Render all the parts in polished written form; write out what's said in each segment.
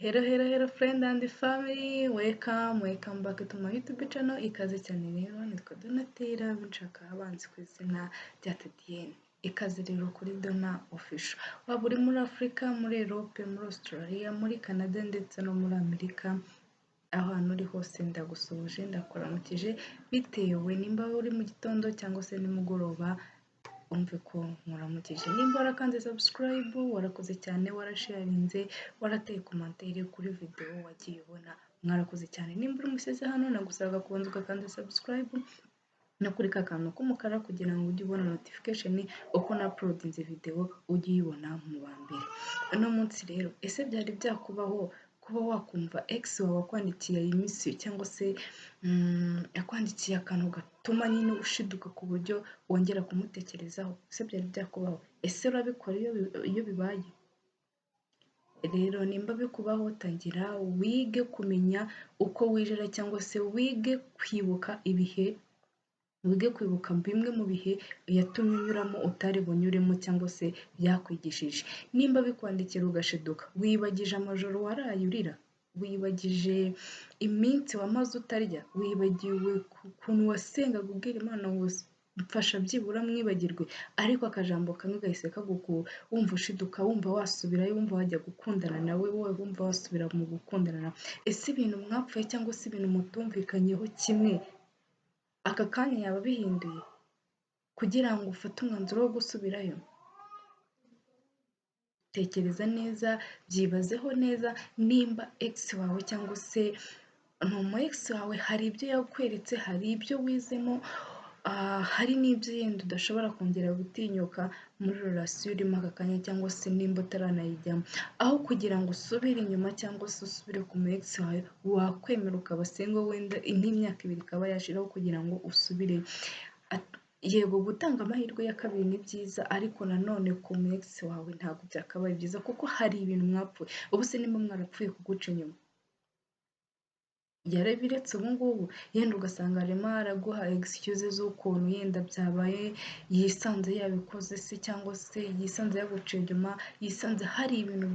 Hello friend and family, welcome back to my YouTube channel. Ikaze cyane rero nitwa Donatella binshaka abanzi ku izina rya TDN. Ikaze rero kuri Dona Official. Waba uri muri Africa, muri Europe, muri Australia, muri Canada ndetse no muri Amerika, ahantu uri hose ndagusuhuje ndakuramukije bitewe nimba uri mu gitondo cyangwa se nimugoroba. Umve ko muramukije, nimba warakanze subscribe warakoze cyane, warasharinze, warateye commentaire kuri video wagiye ubona, mwarakoze cyane. Nimba uri museze hano nagusaba kubanza ugakanza subscribe no kuri kakantu k'umukara kugira ngo ujye ubona notification uko na uploadinze video ujye uyibona mu ba mbere. Uno munsi rero ese byari byakubaho kuba wakumva ex wawe akwandikiye imisi cyangwa se yakwandikiye akantu gatuma nyine ushiduka ku buryo wongera kumutekerezaho? Ese byari byakubaho? Ese urabikora iyo bibaye? Rero nimba bikubaho tangira wige kumenya uko wijera cyangwa se wige kwibuka ibihe, wige kwibuka bimwe mu bihe yatumye unyuramo utari bunyuremo cyangwa se byakwigishije. Nimba bikwandikira ugashiduka, wibagije amajoro waraye urira, wibagije iminsi wamaze utarya, wibagiwe ukuntu wasengaga ubwira Imana ngo mfasha byibura mwibagirwe, ariko akajambo kamwe gahise kagukura, wumva ushiduka, wumva wasubirayo, wumva wajya gukundana nawe, wowe wumva wasubira mu gukundana nawe. Ese ibintu mwapfuye cyangwa se ibintu mutumvikanyeho kimwe aka kanya yaba bihinduye kugira ngo ufate umwanzuro wo gusubirayo? Tekereza neza, byibazeho neza. Nimba ex wawe cyangwa se umu ex wawe hari ibyo yakweretse, hari ibyo wizemo, hari n'ibyo yenda udashobora kongera gutinyuka muri relation urimo aka kanya cyangwa se nimba utaranayijyamo, aho kugira ngo usubire inyuma cyangwa se usubire ku mu ex wawe, wakwemera ukaba single wenda nk'imyaka 2 ikaba yashiraho kugira ngo usubire. Yego, gutanga amahirwe ya kabiri ni byiza, ariko nanone ku mu ex wawe ntabwo byakabaye byiza kuko hari ibintu mwapfuye. Ubu se nimba mwarapfuye kuguca inyuma, yarabiretse ubu ngubu, yenda ugasanga arimo araguha excuse z'ukuntu yenda byabaye, yisanze yabikoze se cyangwa se yisanze yaguciye inyuma, yisanze hari ibintu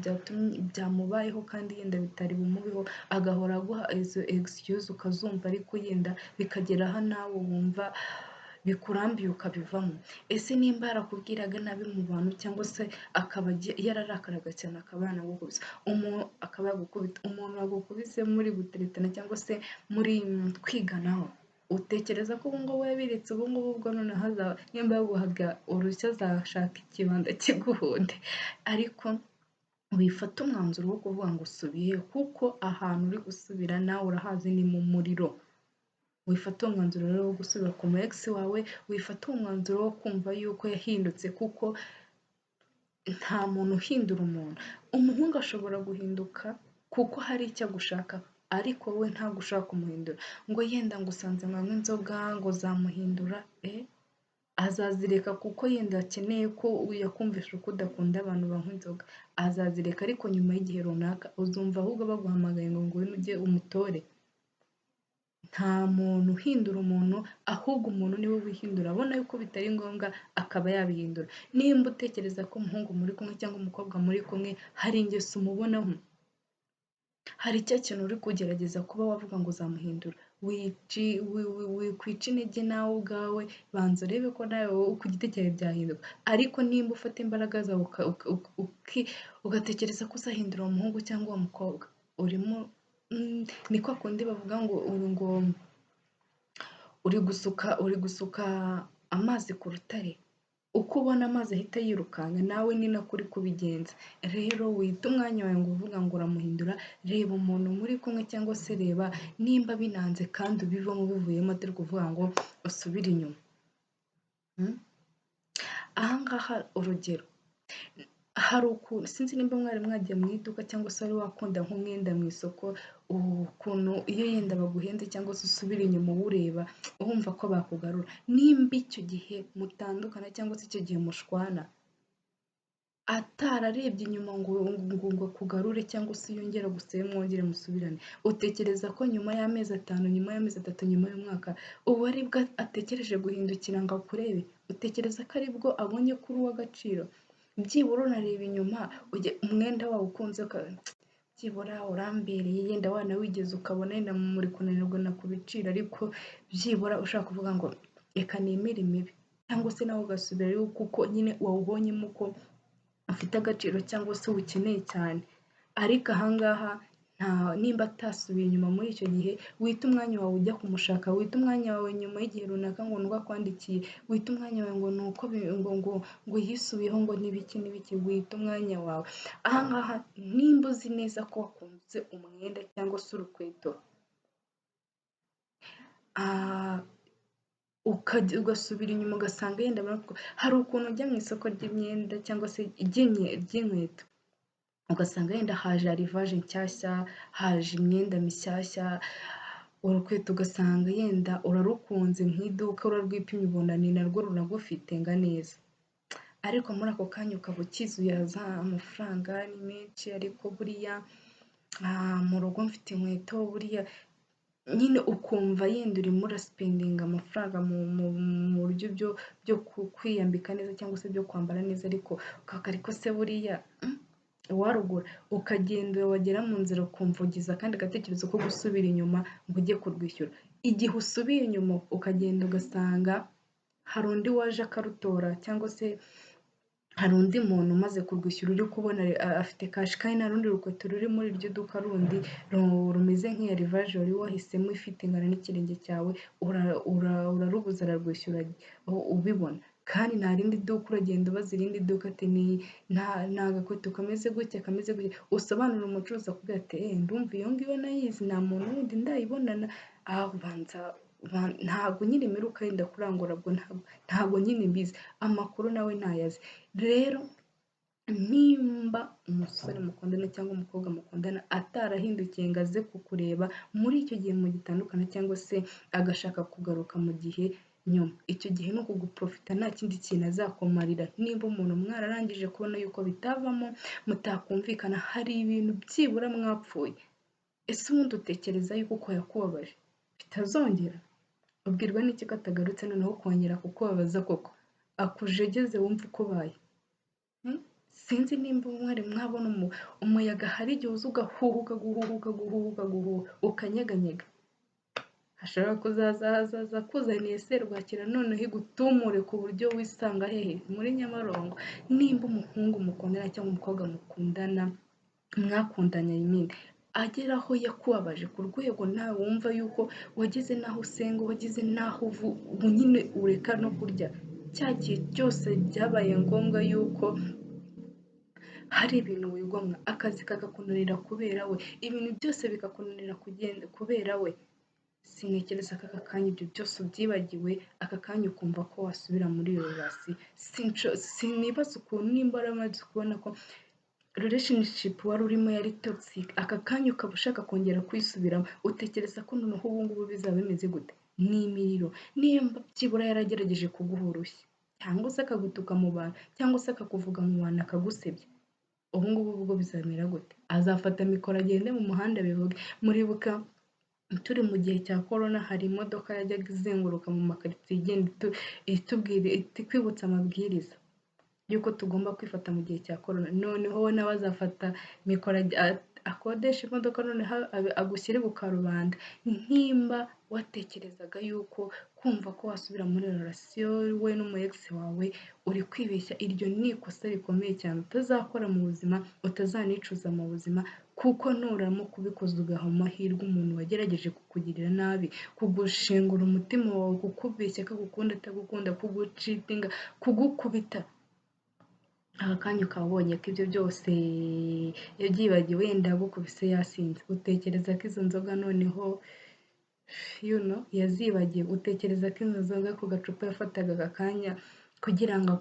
byamubayeho kandi yenda bitari bumubeho, agahora aguha izo excuse ukazumva, ariko yenda bikageraho nawe wumva bikurambiye ukabivamo. Ese nimba yarakubwiraga nabi mu bantu cyangwa se akaba yararakaraga cyane akaba yanagukubise, umuntu wagukubise muri guteretana cyangwa se muri kwiganaho, utekereza ko ubu ngubu yabiretse? Ubu ngubu ubwo noneho nimba yaguhaga urushya azashaka ikibanda kiguhunde, ariko wifata umwanzuro wo kuvuga ngo usubiye, kuko ahantu uri gusubira nawe urahazi ni mu muriro. Wifata umwanzuro rero wo gusubira ku mu ex wawe, wifata umwanzuro wo kumva yuko yahindutse, kuko nta muntu uhindura umuntu. Umuhungu ashobora guhinduka kuko hari icyo agushaka, ariko wowe ntabwo ushaka kumuhindura, ngo yenda ngo usanze nkanywa inzoga ngo zamuhindura. Azazireka kuko yenda akeneye ko yakumvisha uko udakunda abantu banywa inzoga, azazireka, ariko nyuma y'igihe runaka uzumva ahubwo baguhamagaye ngo ngwino ujye umutore. Nta muntu uhindura umuntu, ahubwo umuntu niwe wihindura abona yuko bitari ngombwa akaba yabihindura. Nimba utekereza ko umuhungu muri kumwe cyangwa umukobwa muri kumwe hari ingeso umubonaho, hari icyo kintu uri kugerageza kuba wavuga ngo uzamuhindura, wikwica intege nawe ubwawe, banza urebe ko nawe wowe ku giti cyawe byahinduka. Ariko nimba ufata imbaraga zawe ugatekereza ko uzahindura uwo muhungu cyangwa uwo mukobwa, urimo ni kwa kundi bavuga ngo uri gusuka amazi ku rutare, uko ubona amazi ahita yirukanka, nawe ni nako uri kubigenza. Rero wita umwanya wawe ngo uvuga ngo uramuhindura, reba umuntu muri kumwe cyangwa se reba nimba binanze kandi ubivamo bivuyemo, atari kuvuga ngo usubire inyuma. Ahangaha urugero, hari ukuntu, sinzi nimba mwari mwagiye mu iduka cyangwa se wari wakunda nk'umwenda mu isoko, ukuntu iyo yenda baguhenze cyangwa se usubira inyuma uwureba wumva ko bakugarura. Nimba icyo gihe mutandukana cyangwa se icyo gihe mushwana, atararebye inyuma ngo akugarure cyangwa se yongera gusaba mwongere musubirane, utekereza ko nyuma y'amezi 5, nyuma y'amezi 3, nyuma y'umwaka, ubu aribwo atekereje guhindukira ngo akurebe? Utekereza ko aribwo abonye ko uri uw'agaciro? Byibura unareba inyuma, umwenda wawe ukunze byibura urambereye, yenda wanawigeze ukabona yenda muri kunanirwa nakubicira, ariko byibura ushaka kuvuga ngo reka nemere imibi, cyangwa se nawe ugasubirayo kuko nyine wawubonyemo ko ufite agaciro cyangwa se uwukeneye cyane. Ariko ahangaha nimba atasubiye inyuma muri icyo gihe, wita umwanya wawe ujya kumushaka, wita umwanya wawe nyuma y'igihe runaka ngo nuko akwandikiye, wita umwanya wawe ngo nuko ngo yisubiyeho ngo n'ibiki n'ibiki, wita umwanya wawe. Ahangaha nimba uzi neza ko wakunze umwenda cyangwa se urukweto, ugasubira inyuma ugasanga yenda hari ukuntu ujya mu isoko ry'imyenda cyangwa se ry'inkweto, ugasanga yenda haje arivaje nshyashya, haje imyenda mishyashya, urukweto ugasanga yenda urarukunze mu iduka, urarwipimye ubona ni narwo runagufite nga neza, ariko muri ako kanya ukaba ukizuyaza amafaranga ni menshi, ariko buriya mu rugo mfite inkweto, buriya nyine ukumva yenda urimo urasipendinga amafaranga mu buryo byo kwiyambika neza cyangwa se byo kwambara neza, ariko se buriya warugura, ukagenda wagera mu nzira ukumva ugize akandi gatekerezo ko gusubira inyuma ngo ujye kurwishyura. Igihe usubiye inyuma ukagenda ugasanga hari undi waje akarutora, cyangwa se hari undi muntu umaze kurwishyura uri kubona afite kashi, kandi nta rundi rukweto ruri muri iryo duka rundi rumeze nk'iya rivaje wari wahisemo ifite ingano n'ikirenge cyawe, urarubuza ararwishyura ubibona, kandi nta rindi duka uragenda ubaza irindi duka ati nta gakweto kameze gutya kameze gutya, usobanurira umucuruzi akubwira ati ndumva iyo ngiyo nayizi, nta muntu wundi ndayibonana, ubanza ntabwo nyine mperuka yenda kurangura, bwo ntabwo nyine mbizi, amakuru nawe ntayazi. Rero nimba umusore mukundana cyangwa umukobwa mukundana atarahindukiye ngo aze kukureba muri icyo gihe mugitandukana, cyangwa se agashaka kugaruka mu gihe nyuma, icyo gihe ni ukuguprofita, nta kindi kintu azakumarira. Niba umuntu mwararangije kubona yuko bitavamo, mutakumvikana, hari ibintu byibura mwapfuye, ese ubundi utekereza yuko uko yakubabaje bitazongera? Ubwirwa n'iki ko atagarutse noneho kongera kukubabaza koko, akujegeze wumva uko ubaye? Sinzi nimba mwari mwabona umuyaga, hari igihe uza ugahuhuka ukanyeganyega, hashobora kuzaza hazaza akuzaniye serwakira noneho igutumure ku buryo wisanga hehe muri Nyabarongo. Nimba umuhungu mukundana cyangwa umukobwa mukundana mwakundanye nyine agera aho yakubabaje ku rwego nawe wumva yuko wageze n'aho usenga, wageze n'aho ubu nyine ureka no kurya, cya gihe cyose byabaye ngombwa yuko hari ibintu wigomwa, akazi kakakunanira kubera we, ibintu byose bikakunanira kugenda kubera we, sintekereza ko aka kanya ibyo byose ubyibagiwe, aka kanya ukumva ko wasubira muri iyo relasi. Sinibaza ukuntu nimba waramaze kubona ko relationship wari urimo yari toxic, aka kanya ukaba ushaka kongera kwisubiramo, utekereza ko noneho ubu ngubu bizaba bimeze gute? Ni imiriro. Nimba byibura yaragerageje kuguha urushyi, cyangwa se akagutuka mu bantu, cyangwa se akakuvuga mu bantu akagusebya, ubu ngubu ubwo bizamera gute? Azafata mikoro agende mu muhanda bivuge. Muribuka turi mu gihe cya corona, hari imodoka yajyaga izenguruka mu makaritsiye igenda itwibutsa amabwiriza yuko tugomba kwifata mu gihe cya corona, noneho we nawe azafata mikoro akodesha imodoka noneho agushyire ku karubanda. Nimba watekerezaga yuko kumva ko wasubira muri relasiyo we n'umu ex wawe, uri kwibeshya, iryo ni ikosa rikomeye cyane utazakora mu buzima, utazanicuza mu buzima, kuko nuramuka ubikoze ugaha amahirwe umuntu wagerageje kukugirira nabi, kugushengura umutima wawe, kukubeshya ko agukunda atagukunda, kugucitinga, kugukubita, aka kanya ukaba ubonye ko ibyo byose yabyibagiwe, wenda agukubise yasinze, utekereza ko izo nzoga noneho yazibagiwe? Utekereza ko izo nzoga ku gacupa yafataga aka kanya kugira ngo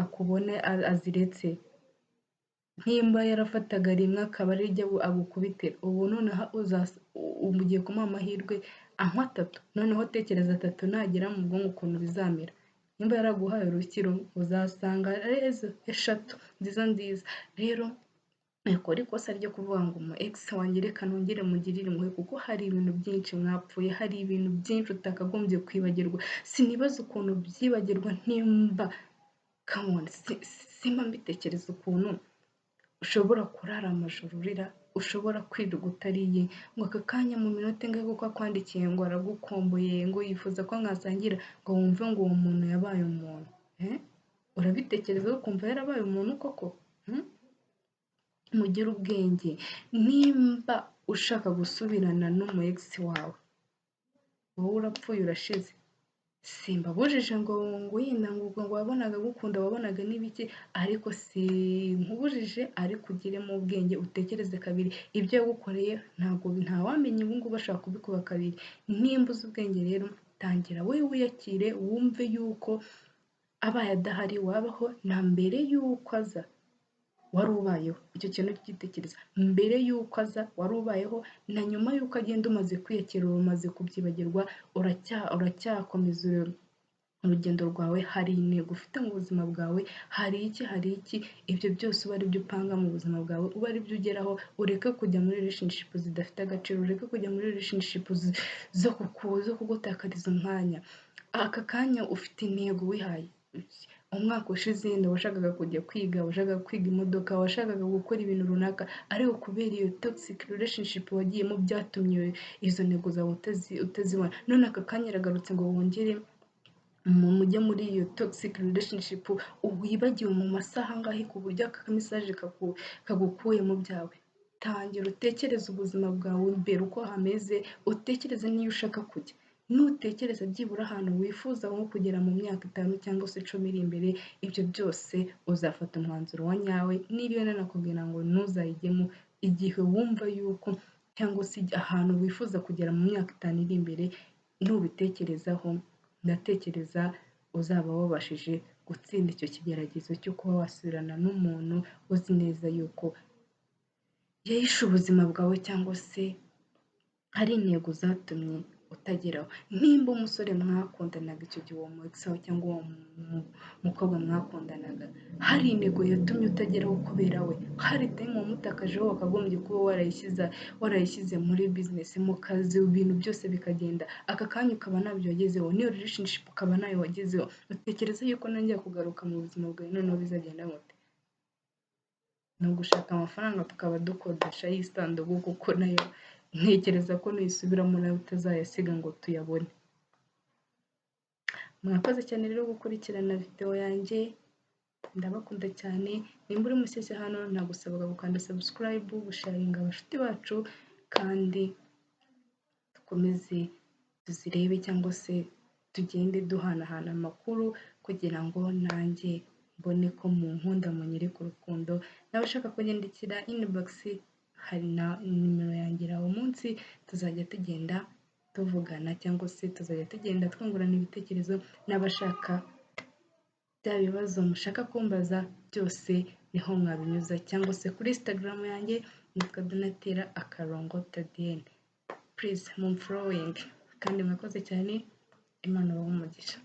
akubone aziretse? Nimba yarafataga rimwe akaba ari ryo agukubitira, ubu noneho ugiye kumuha amahirwe anywa atatu, noneho tekereza atatu nagera mu bwonko ukuntu bizamera. Nimba yaraguhaye urushyi rumwe, uzasanga ezo eshatu nziza. Rero ntikore ikosa ryo kuvuga ngo umu ex wanjye reka nongere mugirire impuhwe, kuko hari ibintu byinshi mwapfuye, hari ibintu byinshi utakagombye kwibagirwa. Sinibaza ukuntu byibagirwa, nimba simba mbitekereza ukuntu ushobora kurara amajoro urira, ushobora kwirirwa utariye ngo aka kanya mu minota ingahe kuko akwandikiye ngo aragukomboye ngo yifuza ko mwasangira ngo wumve ngo uwo muntu yabaye umuntu. Urabitekerezaho ukumva yarabaye umuntu koko? Mugire ubwenge, nimba ushaka gusubirana n'umu ex wawe, wowe urapfuye urashize. Simbabujije ngo wenda ngo wabonaga agukunda wabonaga n'ibiki, ariko sinkubujije, ariko ugiremo ubwenge utekereze kabiri. Ibyo yagukoreye ntabwo ntawamenya ubu ngubu ashaka kubikuba kabiri. Nimba uzi ubwenge rero, tangira wowe wiyakire, wumve yuko abaye adahari wabaho na mbere y'uko aza wari ubayeho. Icyo kintu cyitekereza, mbere y'uko aza wari ubayeho, na nyuma y'uko agenda umaze kwiyakira, umaze kubyibagirwa, uracyakomeza urugendo rwawe. Hari intego ufite mu buzima bwawe, hari iki, ibyo byose uba ari byo upanga mu buzima bwawe, uba ari byo ugeraho. Ureke kujya muri relationship zidafite agaciro, ureke kujya muri relationship zo kugutakariza umwanya. Aka kanya ufite intego wihaye. Umwaka ushize yenda washakaga kujya kwiga, washakaga kwiga imodoka, washakaga gukora ibintu runaka, ariko kubera iyo toxic relationship wagiyemo byatumye izo ntego zawe utazibona. None aka kanya iragarutse ngo wongere mujye muri iyo toxic relationship, wibagiwe mu masaha angahe ku buryo aka message kagukuye mu byawe. Tangira utekereze ubuzima bwawe mbere uko hameze, utekereze niyo ushaka kujya. Nutekereza byibura ahantu wifuza nko kugera mu myaka 5 cyangwa se 10 iri imbere, ibyo byose uzafata umwanzuro wa nyawe. Niba nanakubwira ngo ntuzayijyemo, igihe wumva yuko cyangwa se ahantu wifuza kugera mu myaka 5 iri imbere, nubitekerezaho, ndatekereza uzaba wabashije gutsinda icyo kigeragezo cyo kuba wasubirana n'umuntu uzi neza yuko yahishe ubuzima bwawe cyangwa se hari intego zatumye utageraho. Nimba umusore mwakundanaga icyo gihe, uwo mu ex wawe cyangwa uwo mukobwa mwakundanaga, hari intego yatumye utageraho kubera we, hari time wamutakajeho wakagombye kuba warayishyize muri business, mu kazi, ibintu byose bikagenda, aka kanya ukaba ntabyo wagezeho, niyo relationship ukaba nayo wagezeho, utekereza yuko nongeye kugaruka mu buzima bwawe noneho bizagenda gute? Ni ugushaka amafaranga tukaba dukodesha y'isanduku, kuko nayo ntekereza ko nuyisubiramo nawe utazayasiga ngo tuyabone. Mwakoze cyane rero gukurikirana video yanjye, ndabakunda cyane. Nimba uri mushyashya hano, nagusabaga gukanda subscribe, gusharinga abashuti bacu, kandi dukomeze tuzirebe cyangwa se tugende duhanahana amakuru, kugira ngo nanjye mbone ko mu nkunda munyereka urukundo. N'abashaka kunyandikira inbox, hari na nimero yanjye aho munsi, tuzajya tugenda tuvugana cyangwa se tuzajya tugenda twungurana ibitekerezo. N'abashaka bya bibazo mushaka kumbaza byose niho mwabinyuza, cyangwa se kuri Instagram yanjye nitwa Donatella_Tadienne. Please mumfollowing, kandi mwakoze cyane. Imana ibahe umugisha.